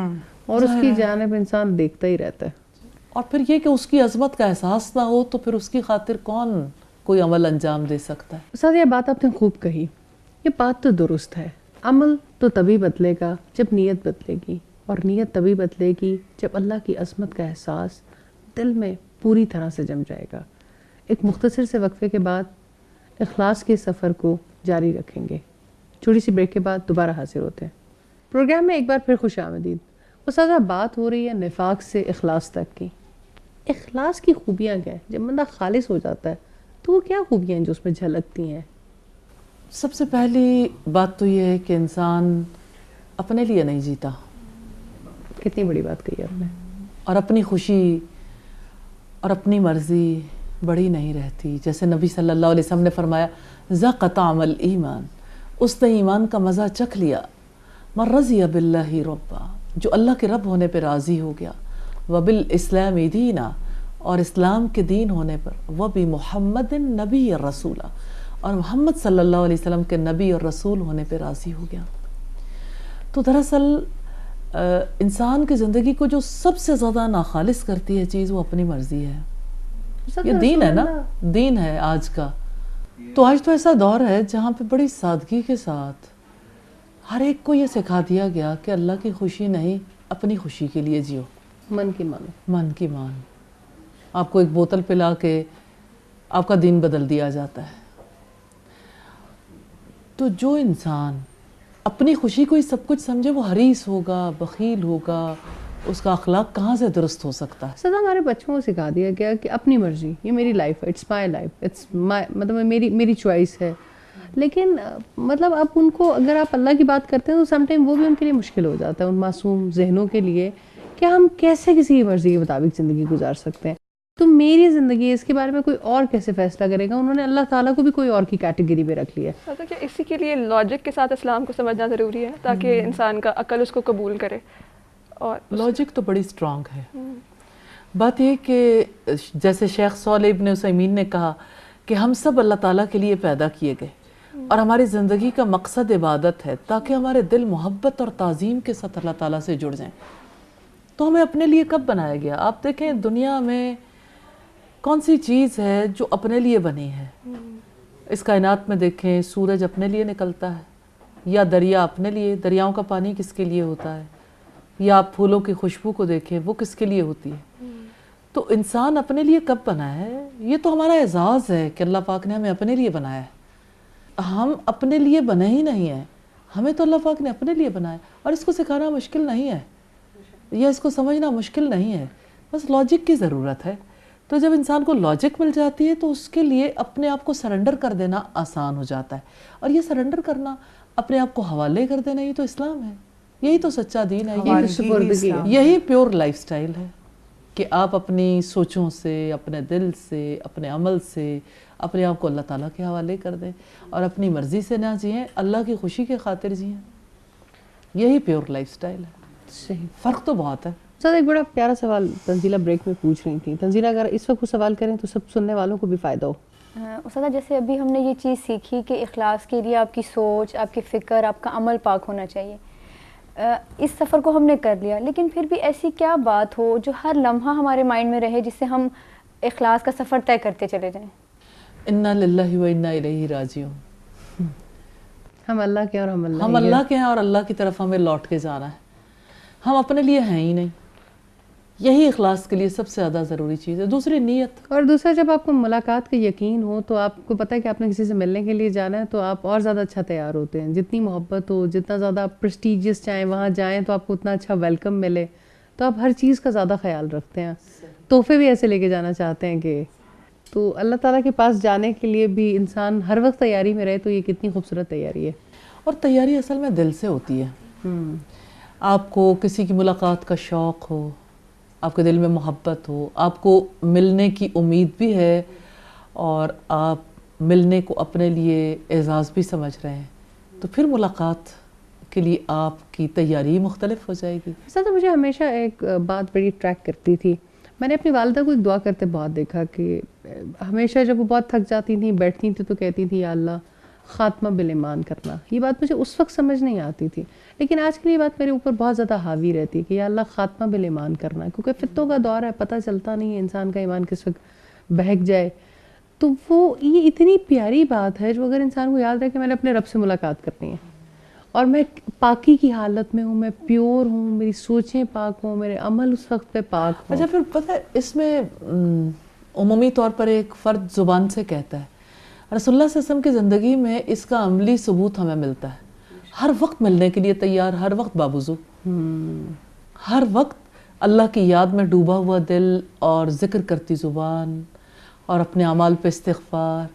اور اس کی جانب انسان دیکھتا ہی رہتا ہے. اور پھر یہ کہ اس کی عظمت کا احساس نہ ہو تو پھر اس کی خاطر کون کوئی عمل انجام دے سکتا ہے. استاد یہ بات آپ نے خوب کہی, یہ بات تو درست ہے. عمل تو تبھی بدلے گا جب نیت بدلے گی, اور نیت تبھی بدلے گی جب اللہ کی عظمت کا احساس دل میں پوری طرح سے جم جائے گا. ایک مختصر سے وقفے کے بعد اخلاص کے سفر کو جاری رکھیں گے. چھوٹی سی بریک کے بعد دوبارہ حاضر ہوتے ہیں. پروگرام میں ایک بار پھر خوش آمدید. استاذہ بات ہو رہی ہے نفاق سے اخلاص تک کی. اخلاص کی خوبیاں کیا ہیں؟ جب بندہ خالص ہو جاتا ہے تو وہ کیا خوبیاں ہیں جو اس میں جھلکتی ہیں؟ سب سے پہلی بات تو یہ ہے کہ انسان اپنے لیے نہیں جیتا. کتنی بڑی بات کہی آپ نے. اور اپنی خوشی اور اپنی مرضی بڑی نہیں رہتی. جیسے نبی صلی اللہ علیہ وسلم نے فرمایا ذاق طعم الایمان, اس نے ایمان کا مزہ چکھ لیا. من رضی باللہ ربا، جو اللہ کے رب ہونے پہ راضی ہو گیا، وبالاسلام دینا، اور اسلام کے دین ہونے پر، وبمحمد نبی رسولہ، اور محمد صلی اللہ علیہ وسلم کے نبی اور رسول ہونے پہ راضی ہو گیا. تو دراصل انسان کی زندگی کو جو سب سے زیادہ ناخالص کرتی ہے چیز، وہ اپنی مرضی ہے. یہ دین ہے نا، دین ہے آج کا. تو آج تو ایسا دور ہے جہاں پہ بڑی سادگی کے ساتھ ہر ایک کو یہ سکھا دیا گیا کہ اللہ کی خوشی نہیں، اپنی خوشی کے لیے جیو. من کی مانو. من کی مان. آپ کو ایک بوتل پلا کے آپ کا دین بدل دیا جاتا ہے. تو جو انسان اپنی خوشی کو ہی سب کچھ سمجھے، وہ حریص ہوگا، بخیل ہوگا، اس کا اخلاق کہاں سے درست ہو سکتا ہے؟ سدا ہمارے بچوں کو سکھا دیا گیا کہ اپنی مرضی، یہ میری لائف ہے، it's my life, it's my, مطلب میری چوائس ہے. لیکن مطلب اب ان کو اگر آپ اللہ کی بات کرتے ہیں تو سم ٹائم وہ بھی ان کے لیے مشکل ہو جاتا ہے، ان معصوم ذہنوں کے لیے، کہ ہم کیسے کسی کی مرضی کے مطابق زندگی گزار سکتے ہیں. تو میری زندگی ہے، اس کے بارے میں کوئی اور کیسے فیصلہ کرے گا؟ انہوں نے اللہ تعالیٰ کو بھی کوئی اور کی کیٹیگری میں رکھ لیا. مطلب کہ اسی کے لیے لاجک کے ساتھ اسلام کو سمجھنا ضروری ہے تاکہ انسان کا عقل اس کو قبول کرے. اور لاجک تو بڑی سٹرونگ ہے. بات یہ کہ جیسے شیخ صالح ابن عثیمین نے کہا کہ ہم سب اللہ تعالیٰ کے لیے پیدا کیے گئے اور ہماری زندگی کا مقصد عبادت ہے تاکہ ہمارے دل محبت اور تعظیم کے ساتھ اللہ تعالیٰ سے جڑ جائیں. تو ہمیں اپنے لیے کب بنایا گیا؟ آپ دیکھیں دنیا میں کون سی چیز ہے جو اپنے لیے بنی ہے؟ اس کائنات میں دیکھیں سورج اپنے لیے نکلتا ہے، یا دریا اپنے لیے، دریاؤں کا پانی کس کے لیے ہوتا ہے، یا آپ پھولوں کی خوشبو کو دیکھیں وہ کس کے لیے ہوتی ہے. تو انسان اپنے لیے کب بنا ہے؟ یہ تو ہمارا اعزاز ہے کہ اللہ پاک نے ہمیں اپنے لیے بنایا ہے. ہم اپنے لیے بنے ہی نہیں ہیں، ہمیں تو اللہ پاک نے اپنے لیے بنایا، اور اس کو سکھانا مشکل نہیں ہے، یا اس کو سمجھنا مشکل نہیں ہے، بس لاجک کی ضرورت ہے. تو جب انسان کو لاجک مل جاتی ہے تو اس کے لیے اپنے آپ کو سرنڈر کر دینا آسان ہو جاتا ہے. اور یہ سرنڈر کرنا، اپنے آپ کو حوالے کر دینا، یہ تو اسلام ہے، یہی تو سچا دین ہے، یہی پیور لائف سٹائل ہے کہ آپ اپنی سوچوں سے، اپنے دل سے، اپنے عمل سے اپنے آپ کو اللہ تعالیٰ کے حوالے کر دیں اور اپنی مرضی سے نہ جئیں، اللہ کی خوشی کے خاطر جئیں. یہی پیور لائف سٹائل ہے. صحیح. فرق تو بہت ہے. سر ایک بڑا پیارا سوال تنزیلہ بریک میں پوچھ رہی تھی. تنزیلہ اگر اس وقت سوال کریں تو سب سننے والوں کو بھی فائدہ ہو. استاذہ جیسے ابھی ہم نے یہ چیز سیکھی کہ اخلاص کے لیے آپ کی سوچ، آپ کی فکر، آپ کا عمل پاک ہونا چاہیے. اس سفر کو ہم نے کر لیا، لیکن پھر بھی ایسی کیا بات ہو جو ہر لمحہ ہمارے مائنڈ میں رہے جس سے ہم اخلاص کا سفر طے کرتے چلے جائیں؟ انا للہ و انا الیہ راجعون. ہم اللہ کے اور ہم اللہ کے ہیں اور اللہ کی طرف ہمیں لوٹ کے جانا ہے. ہم اپنے لیے ہیں ہی نہیں. یہی اخلاص کے لیے سب سے زیادہ ضروری چیز ہے. دوسری نیت. اور دوسرا جب آپ کو ملاقات کا یقین ہو تو آپ کو پتہ ہے کہ آپ نے کسی سے ملنے کے لیے جانا ہے تو آپ اور زیادہ اچھا تیار ہوتے ہیں. جتنی محبت ہو، جتنا زیادہ آپ پریسٹیجیس چاہیں وہاں جائیں تو آپ کو اتنا اچھا ویلکم ملے، تو آپ ہر چیز کا زیادہ خیال رکھتے ہیں. تحفے بھی ایسے لے کے جانا چاہتے ہیں کہ تو اللہ تعالیٰ کے پاس جانے کے لیے بھی انسان ہر وقت تیاری میں رہے تو یہ کتنی خوبصورت تیاری ہے. اور تیاری اصل میں دل سے ہوتی ہے. آپ کو کسی کی ملاقات کا شوق ہو، آپ کے دل میں محبت ہو، آپ کو ملنے کی امید بھی ہے اور آپ ملنے کو اپنے لیے اعزاز بھی سمجھ رہے ہیں، تو پھر ملاقات کے لیے آپ کی تیاری مختلف ہو جائے گی. سر مجھے ہمیشہ ایک بات بڑی ٹریک کرتی تھی. میں نے اپنی والدہ کو ایک دعا کرتے بہت دیکھا کہ ہمیشہ جب وہ بہت تھک جاتی تھیں، بیٹھتی تھیں تو کہتی تھی یا اللہ خاتمہ بالایمان کرنا. یہ بات مجھے اس وقت سمجھ نہیں آتی تھی، لیکن آج کل یہ بات میرے اوپر بہت زیادہ حاوی رہتی ہے کہ یا اللہ خاتمہ بالایمان کرنا، کیونکہ فتنوں کا دور ہے، پتہ چلتا نہیں ہے انسان کا ایمان کس وقت بہک جائے. تو وہ یہ اتنی پیاری بات ہے جو اگر انسان کو یاد رہے کہ میں نے اپنے رب سے ملاقات کرنی ہے اور میں پاکی کی حالت میں ہوں، میں پیور ہوں، میری سوچیں پاک ہوں، میرے عمل اس وقت پہ پاک ہوں. اچھا پھر پتہ ہے اس میں عمومی طور پر ایک فرد زبان سے کہتا ہے، رسول اللہ صلی اللہ علیہ وسلم کی زندگی میں اس کا عملی ثبوت ہمیں ملتا ہے. ہر وقت ملنے کے لیے تیار، ہر وقت بابوزو، ہر وقت اللہ کی یاد میں ڈوبا ہوا دل اور ذکر کرتی زبان اور اپنے اعمال پہ استغفار.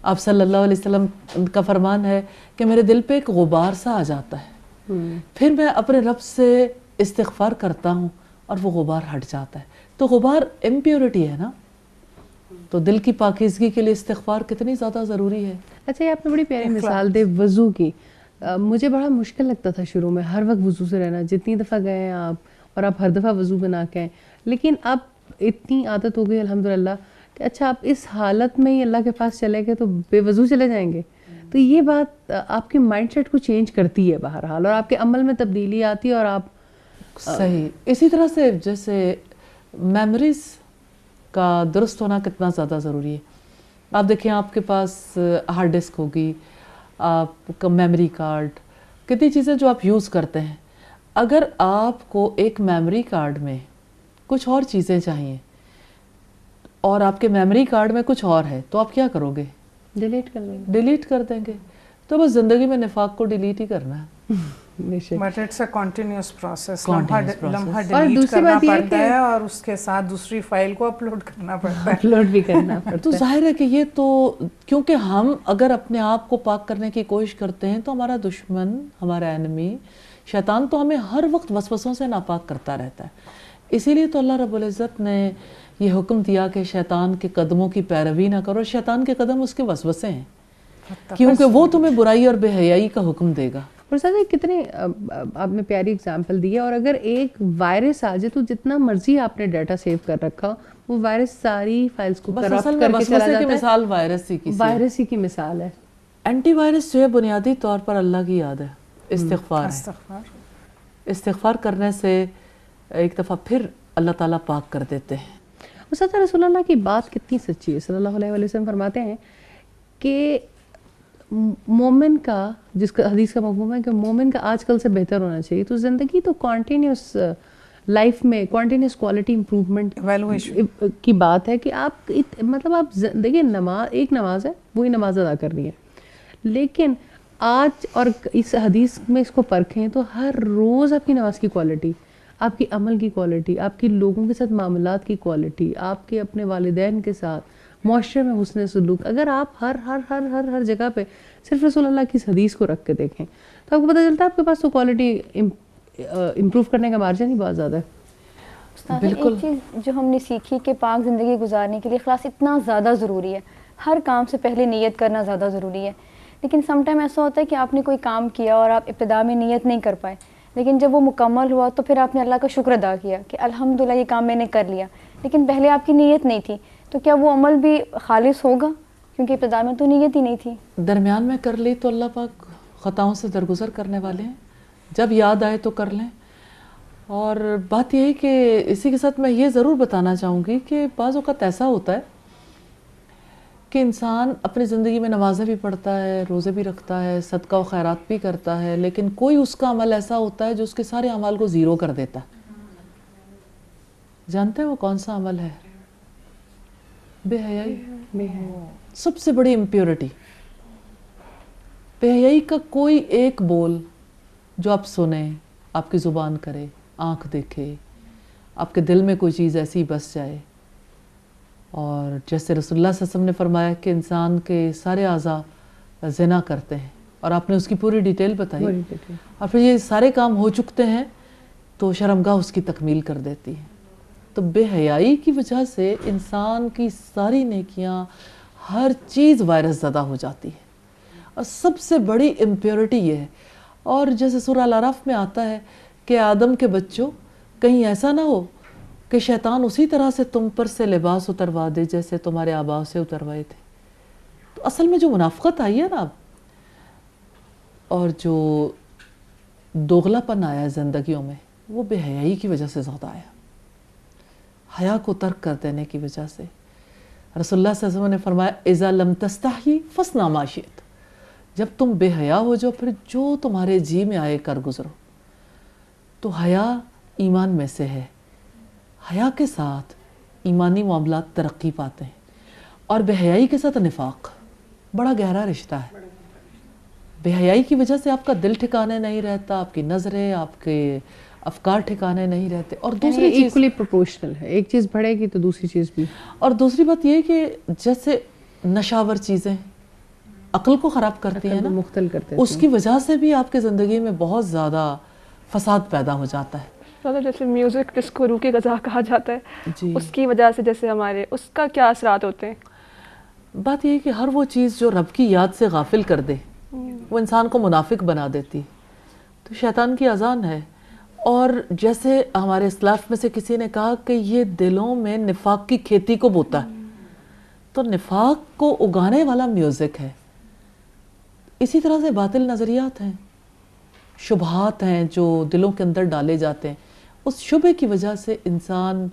آپ صلی اللہ علیہ وسلم کا فرمان ہے کہ میرے دل پہ ایک غبار سا آ جاتا ہے، پھر میں اپنے رب سے استغفار کرتا ہوں اور وہ غبار ہٹ جاتا ہے. تو غبار امپیورٹی ہے نا، تو دل کی پاکیزگی کے لیے استغفار کتنی زیادہ ضروری ہے. اچھا یہ آپ نے بڑی پیاری مثال دے وضو کی. مجھے بڑا مشکل لگتا تھا شروع میں ہر وقت وضو سے رہنا، جتنی دفعہ گئے ہیں آپ اور آپ ہر دفعہ وضو بنا کے آئیں، لیکن اب اتنی عادت ہو گئی الحمدللہ کہ اچھا آپ اس حالت میں ہی اللہ کے پاس چلے گئے تو بے وضو چلے جائیں گے. تو یہ بات آپ کے مائنڈ سیٹ کو چینج کرتی ہے بہرحال، اور آپ کے عمل میں تبدیلی آتی ہے اور آپ صحیح. اسی طرح سے جیسے میموریز کا درست ہونا کتنا زیادہ ضروری ہے. آپ دیکھیں آپ کے پاس ہارڈ ڈسک ہوگی، آپ کا میموری کارڈ، کتنی چیزیں جو آپ یوز کرتے ہیں. اگر آپ کو ایک میموری کارڈ میں کچھ اور چیزیں چاہیے اور آپ کے میموری کارڈ میں کچھ اور ہے تو آپ کیا کرو گے؟ ڈیلیٹ کر لیں گے. ڈیلیٹ کر دیں گے. تو بس زندگی میں نفاق کو ڈیلیٹ ہی کرنا ہے. But it's a continuous process, لمحہ اور ڈیلیٹ دوسری کرنا بات یہ پڑتا کہ ہے اور اس کے ساتھ دوسری فائل کو اپلوڈ کرنا پڑتا ہے. اپلوڈ بھی کرنا تو پڑتا ہے. ظاہر ہے کہ یہ تو کیونکہ ہم اگر اپنے آپ کو پاک کرنے کی کوشش کرتے ہیں تو ہمارا دشمن، ہمارا انیمی شیطان تو ہمیں ہر وقت وسوسوں سے ناپاک کرتا رہتا ہے. اسی لیے تو اللہ رب العزت نے یہ حکم دیا کہ شیطان کے قدموں کی پیروی نہ کرو. شیطان کے قدم اس کے وسوسے ہیں، کیونکہ وہ تمہیں برائی اور بے حیائی کا حکم دے گا. اور ساتھ کتنے آپ نے پیاری اگزامپل دی ہے. اور اگر ایک وائرس آ جائے تو جتنا مرضی آپ نے ڈیٹا سیو کر رکھا وہ وائرس ساری فائلز کو بس کرپٹ اصل میں کر کے چلا وسوسے کی جاتا ہے. مثال وائرس ہی کی وائرس ہی کی مثال ہے. اینٹی وائرس جو ہے بنیادی طور پر اللہ کی یاد ہے، استغفار ہے. استغفار کرنے سے ایک دفعہ پھر اللہ تعالیٰ پاک کر دیتے ہیں. ساتھ رسول اللہ کی بات کتنی سچی ہے. صلی اللہ علیہ وسلم فرماتے ہیں کہ مومن کا، جس کا حدیث کا مفہوم ہے کہ مومن کا آج کل سے بہتر ہونا چاہیے. تو زندگی تو کنٹینیوس لائف میں کنٹینیوس کوالٹی امپروومنٹ کی بات ہے کہ آپ مطلب آپ زندگی نماز، ایک نماز ہے وہی نماز ادا کرنی ہے، لیکن آج اور اس حدیث میں اس کو پرکھیں تو ہر روز آپ کی نماز کی کوالٹی، آپ کی عمل کی کوالٹی، آپ کی لوگوں کے ساتھ معاملات کی کوالٹی، آپ کے اپنے والدین کے ساتھ معاشرے میں حسن سلوک، اگر آپ ہر جگہ پہ صرف رسول اللہ کی اس حدیث کو رکھ کے دیکھیں تو آپ کو پتہ چلتا ہے آپ کے پاس تو کوالٹی امپروو کرنے کا مارجن ہی بہت زیادہ ہے. بالکل. ایک چیز جو ہم نے سیکھی کہ پاک زندگی گزارنے کے لیے اخلاص اتنا زیادہ ضروری ہے. ہر کام سے پہلے نیت کرنا زیادہ ضروری ہے. لیکن سم ٹائم ایسا ہوتا ہے کہ آپ نے کوئی کام کیا اور آپ ابتدا میں نیت نہیں کر پائے، لیکن جب وہ مکمل ہوا تو پھر آپ نے اللہ کا شکر ادا کیا کہ الحمدللہ یہ کام میں نے کر لیا، لیکن پہلے آپ کی نیت نہیں تھی. تو کیا وہ عمل بھی خالص ہوگا؟ کیونکہ ابتدا میں تو نیت ہی نہیں تھی. درمیان میں کر لی تو اللہ پاک خطاؤں سے درگزر کرنے والے ہیں. جب یاد آئے تو کر لیں. اور بات یہ ہے کہ اسی کے ساتھ میں یہ ضرور بتانا چاہوں گی کہ بعض اوقات ایسا ہوتا ہے کہ انسان اپنی زندگی میں نمازیں بھی پڑھتا ہے، روزے بھی رکھتا ہے، صدقہ و خیرات بھی کرتا ہے، لیکن کوئی اس کا عمل ایسا ہوتا ہے جو اس کے سارے اعمال کو زیرو کر دیتا ہے. جانتے ہیں وہ کون سا عمل ہے؟ بے حیائی. سب سے بڑی امپیورٹی. بے حیائی کا کوئی ایک بول جو آپ سنیں، آپ کی زبان کرے، آنکھ دیکھے، آپ کے دل میں کوئی چیز ایسی بس جائے. اور جیسے رسول اللہ صلی اللہ علیہ وسلم نے فرمایا کہ انسان کے سارے اعضاء زنا کرتے ہیں، اور آپ نے اس کی پوری ڈیٹیل بتائی، اور پھر یہ سارے کام ہو چکتے ہیں تو شرمگاہ اس کی تکمیل کر دیتی ہے. تو بے حیائی کی وجہ سے انسان کی ساری نیکیاں، ہر چیز وائرس زدہ ہو جاتی ہے. اور سب سے بڑی امپیورٹی یہ ہے. اور جیسے سورہ الاعراف میں آتا ہے کہ آدم کے بچوں، کہیں ایسا نہ ہو کہ شیطان اسی طرح سے تم پر سے لباس اتروا دے جیسے تمہارے آباء سے اتروائے تھے. تو اصل میں جو منافقت آئی ہے نا اور جو دوغلا پن آیا ہے زندگیوں میں، وہ بے حیائی کی وجہ سے زیادہ آیا. حیا کو ترک کر دینے کی وجہ سے. رسول اللہ صلی اللہ علیہ وسلم نے فرمایا اذا لم تستحی فاصنع ما شئت. جب تم بے حیا ہو جاؤ پھر جو تمہارے جی میں آئے کر گزرو. تو حیا ایمان میں سے ہے. حیا کے ساتھ ایمانی معاملات ترقی پاتے ہیں، اور بے حیائی کے ساتھ نفاق بڑا گہرا رشتہ ہے. بے حیائی کی وجہ سے آپ کا دل ٹھکانے نہیں رہتا، آپ کی نظریں، آپ کے افکار ٹھکانے نہیں رہتے. اور دوسری چیز ایکولی پروپورشنل ہے، ایک چیز بڑھے گی تو دوسری چیز بھی. اور دوسری بات یہ کہ جیسے نشاور چیزیں عقل کو خراب کرتی ہیں نا، مختل کرتے ہیں، اس کی وجہ سے بھی آپ کی زندگی میں بہت زیادہ فساد پیدا ہو جاتا ہے. جیسے میوزک جس کو روح کی غذا کہا جاتا ہے، جی، اس کی وجہ سے جیسے ہمارے اس کا کیا اثرات ہوتے ہیں؟ بات یہ ہے کہ ہر وہ چیز جو رب کی یاد سے غافل کر دے وہ انسان کو منافق بنا دیتی. تو شیطان کی اذان ہے. اور جیسے ہمارے اسلاف میں سے کسی نے کہا کہ یہ دلوں میں نفاق کی کھیتی کو بوتا ہے. تو نفاق کو اگانے والا میوزک ہے. اسی طرح سے باطل نظریات ہیں, شبہات ہیں جو دلوں کے اندر ڈالے جاتے ہیں. اس شبہ کی وجہ سے انسان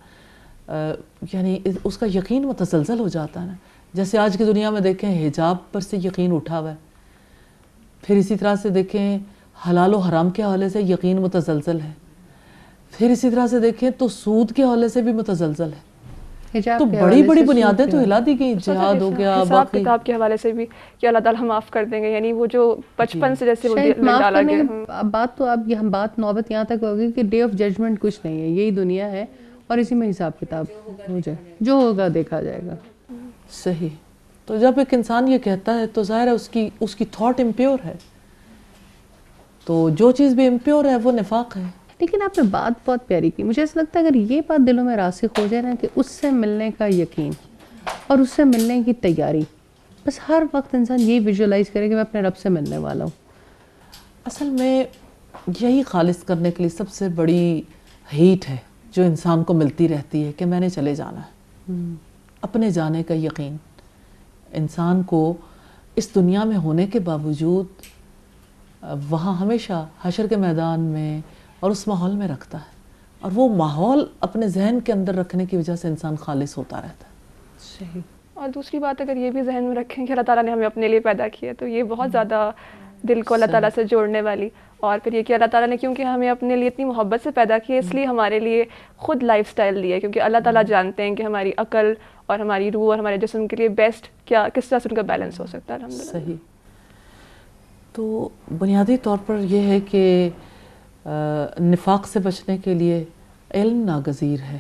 یعنی اس کا یقین متزلزل ہو جاتا ہے نا. جیسے آج کی دنیا میں دیکھیں حجاب پر سے یقین اٹھا ہوا ہے. پھر اسی طرح سے دیکھیں حلال و حرام کے حوالے سے یقین متزلزل ہے. پھر اسی طرح سے دیکھیں تو سود کے حوالے سے بھی متزلزل ہے. تو بڑی بڑی بنیادیں تو ہلا دی گئی. جہاد ہو گیا, حساب کتاب کے حوالے سے بھی کہ اللہ تعالیٰ ہم معاف کر دیں گے, یعنی وہ جو بچپن سے جیسے وہ ڈالا گیا. بات تو اب ہم بات نوبت یہاں تک ہوگی کہ ڈے آف ججمنٹ کچھ نہیں ہے, یہی دنیا ہے اور اسی میں حساب کتاب ہو جائے, جو ہوگا دیکھا جائے گا. صحیح. تو جب ایک انسان یہ کہتا ہے تو ظاہر ہے اس کی تھاٹ امپیور ہے. تو جو چیز بھی امپیور ہے وہ نفاق ہے. لیکن آپ نے بات بہت پیاری کی. مجھے ایسا لگتا ہے اگر یہ بات دلوں میں راسخ ہو جائے نا کہ اس سے ملنے کا یقین اور اس سے ملنے کی تیاری, بس ہر وقت انسان یہی ویژولائز کرے کہ میں اپنے رب سے ملنے والا ہوں. اصل میں یہی خالص کرنے کے لیے سب سے بڑی ہیٹ ہے جو انسان کو ملتی رہتی ہے کہ میں نے چلے جانا ہے. اپنے جانے کا یقین انسان کو اس دنیا میں ہونے کے باوجود وہاں ہمیشہ حشر کے میدان میں اور اس ماحول میں رکھتا ہے. اور وہ ماحول اپنے ذہن کے اندر رکھنے کی وجہ سے انسان خالص ہوتا رہتا ہے. صحیح. اور دوسری بات اگر یہ بھی ذہن میں رکھیں کہ اللہ تعالیٰ نے ہمیں اپنے لیے پیدا کیا, تو یہ بہت زیادہ دل کو اللہ تعالیٰ سے جوڑنے والی. اور پھر یہ کہ اللہ تعالیٰ نے کیونکہ ہمیں اپنے لیے اتنی محبت سے پیدا کیا, اس لیے ہمارے لیے خود لائف سٹائل دی ہے, کیونکہ اللہ تعالیٰ جانتے ہیں کہ ہماری عقل اور ہماری روح اور ہمارے جسم کے لیے بیسٹ کیا, کس طرح سے ان کا بیلنس ہو سکتا ہے. الحمدللہ. صحیح. تو بنیادی طور پر یہ ہے کہ نفاق سے بچنے کے لیے علم ناگزیر ہے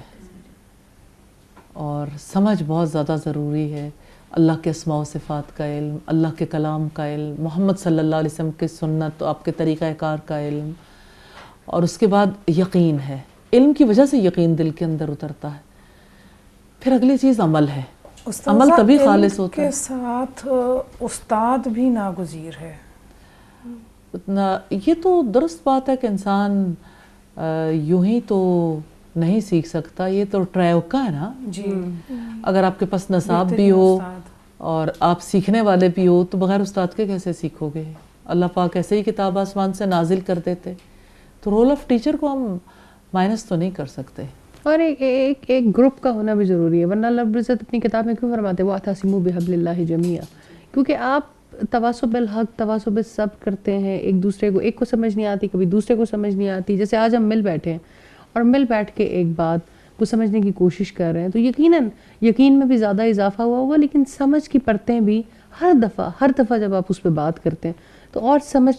اور سمجھ بہت زیادہ ضروری ہے. اللہ کے اسماء و صفات کا علم, اللہ کے کلام کا علم, محمد صلی اللہ علیہ وسلم کی سنت, آپ کے طریقہ کار کا علم, اور اس کے بعد یقین ہے. علم کی وجہ سے یقین دل کے اندر اترتا ہے. پھر اگلی چیز عمل ہے. عمل تبھی خالص ہوتا ہے. کے ساتھ استاد بھی ناگزیر ہے. یہ تو درست بات ہے کہ انسان یوں ہی تو نہیں سیکھ سکتا. یہ تو ٹرائیوکا ہے نا. جی. اگر آپ کے پاس نصاب بھی ہو اور آپ سیکھنے والے بھی ہو تو بغیر استاد کے کیسے سیکھو گے؟ اللہ پاک ایسے ہی کتاب آسمان سے نازل کر دیتے. تو رول آف ٹیچر کو ہم مائنس تو نہیں کر سکتے. اور ایک گروپ کا ہونا بھی ضروری ہے, ورنہ اللہ رب العزت اپنی کتاب میں کیوں فرماتے ہیں وَاعْتَصِمُوا بِحَبْلِ اللَّهِ جَمِيعًا؟ کیونکہ آپ تواصل بالحق, تواصل بالصبر کرتے ہیں ایک دوسرے کو. ایک کو سمجھ نہیں آتی, کبھی دوسرے کو سمجھ نہیں آتی. جیسے آج ہم مل بیٹھے ہیں اور مل بیٹھ کے ایک بات کو سمجھنے کی کوشش کر رہے ہیں, تو یقیناً یقین میں بھی زیادہ اضافہ ہوا ہوگا, لیکن سمجھ کی پرتیں بھی ہر دفعہ جب آپ اس پہ بات کرتے ہیں تو اور سمجھ.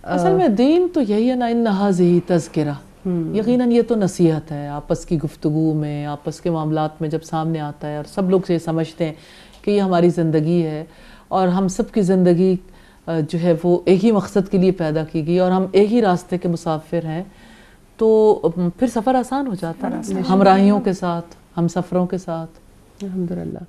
اصل میں دین تو یہی ہے نا, ان ھذہ تذکرہ. یقیناً یہ تو نصیحت ہے. آپس کی گفتگو میں, آپس کے معاملات میں جب سامنے آتا ہے اور سب لوگ یہ سمجھتے ہیں کہ یہ ہماری زندگی ہے اور ہم سب کی زندگی جو ہے وہ ایک ہی مقصد کے لیے پیدا کی گئی اور ہم ایک ہی راستے کے مسافر ہیں, تو پھر سفر آسان ہو جاتا ہے ہمراہیوں کے ساتھ, ہم سفروں کے ساتھ. الحمدللہ.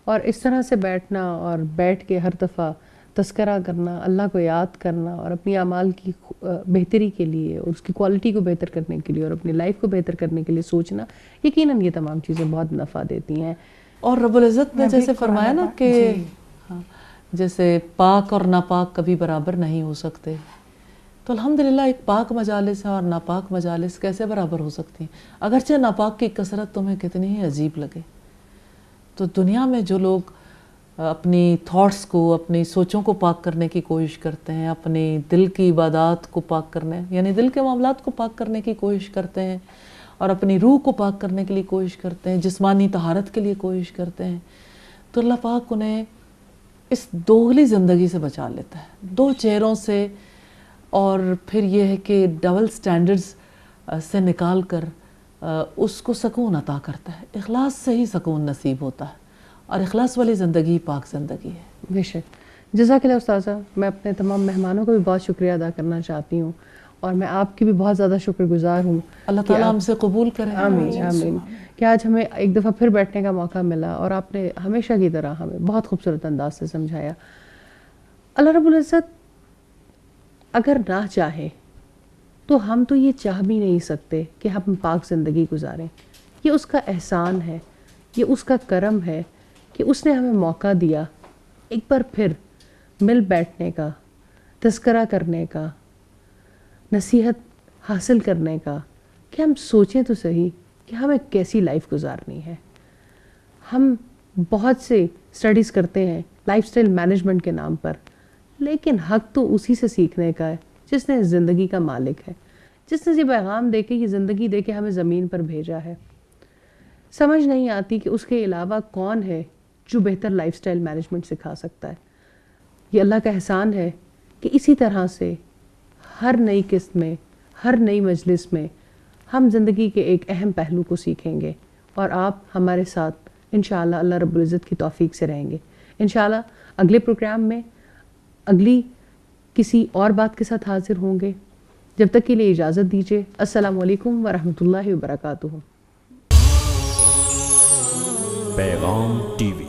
اور اس طرح سے بیٹھنا اور بیٹھ کے ہر دفعہ تذکرہ کرنا, اللہ کو یاد کرنا اور اپنی اعمال کی بہتری کے لیے اور اس کی کوالٹی کو بہتر کرنے کے لیے اور اپنی لائف کو بہتر کرنے کے لیے سوچنا, یقیناً یہ تمام چیزیں بہت نفع دیتی ہیں. اور رب العزت نے جیسے فرمایا نا کہ جیسے پاک اور ناپاک کبھی برابر نہیں ہو سکتے, تو الحمدللہ ایک پاک مجالس ہے اور ناپاک مجالس کیسے برابر ہو سکتی ہیں؟ اگرچہ ناپاک کی کثرت تمہیں کتنی ہی عجیب لگے. تو دنیا میں جو لوگ اپنی تھاٹس کو, اپنی سوچوں کو پاک کرنے کی کوشش کرتے ہیں, اپنی دل کی عبادات کو پاک کرنے یعنی دل کے معاملات کو پاک کرنے کی کوشش کرتے ہیں اور اپنی روح کو پاک کرنے کے لیے کوشش کرتے ہیں, جسمانی طہارت کے لیے کوشش کرتے ہیں, تو اللہ پاک انہیں اس دوغلی زندگی سے بچا لیتا ہے, دو چہروں سے. اور پھر یہ ہے کہ ڈبل سٹینڈرڈز سے نکال کر اس کو سکون عطا کرتا ہے. اخلاص سے ہی سکون نصیب ہوتا ہے اور اخلاص والی زندگی پاک زندگی ہے. بے شک. جزاک اللہ استاذہ. میں اپنے تمام مہمانوں کو بھی بہت شکریہ ادا کرنا چاہتی ہوں اور میں آپ کی بھی بہت زیادہ شکر گزار ہوں. اللہ تعالیٰ ہم سے قبول کرے. آمین آمین. کہ آج ہمیں ایک دفعہ پھر بیٹھنے کا موقع ملا اور آپ نے ہمیشہ کی طرح ہمیں بہت خوبصورت انداز سے سمجھایا. اللہ رب العزت اگر نہ چاہے تو ہم تو یہ چاہ بھی نہیں سکتے کہ ہم پاک زندگی گزاریں. یہ اس کا احسان ہے, یہ اس کا کرم ہے کہ اس نے ہمیں موقع دیا ایک بار پھر مل بیٹھنے کا, تذکرہ کرنے کا, نصیحت حاصل کرنے کا, کہ ہم سوچیں تو صحیح کہ ہمیں کیسی لائف گزارنی ہے. ہم بہت سے اسٹڈیز کرتے ہیں لائف سٹائل مینجمنٹ کے نام پر, لیکن حق تو اسی سے سیکھنے کا ہے جس نے زندگی کا مالک ہے, جس نے یہ پیغام دے کے, یہ زندگی دے کے ہمیں زمین پر بھیجا ہے. سمجھ نہیں آتی کہ اس کے علاوہ کون ہے جو بہتر لائف سٹائل مینجمنٹ سکھا سکتا ہے. یہ اللہ کا احسان ہے کہ اسی طرح سے ہر نئی قسط میں, ہر نئی مجلس میں ہم زندگی کے ایک اہم پہلو کو سیکھیں گے, اور آپ ہمارے ساتھ انشاءاللہ اللہ رب العزت کی توفیق سے رہیں گے. انشاءاللہ اگلے پروگرام میں اگلی کسی اور بات کے ساتھ حاضر ہوں گے. جب تک کے لیے اجازت دیجیے. السلام علیکم ورحمۃ اللہ وبرکاتہ. پیغام ٹی وی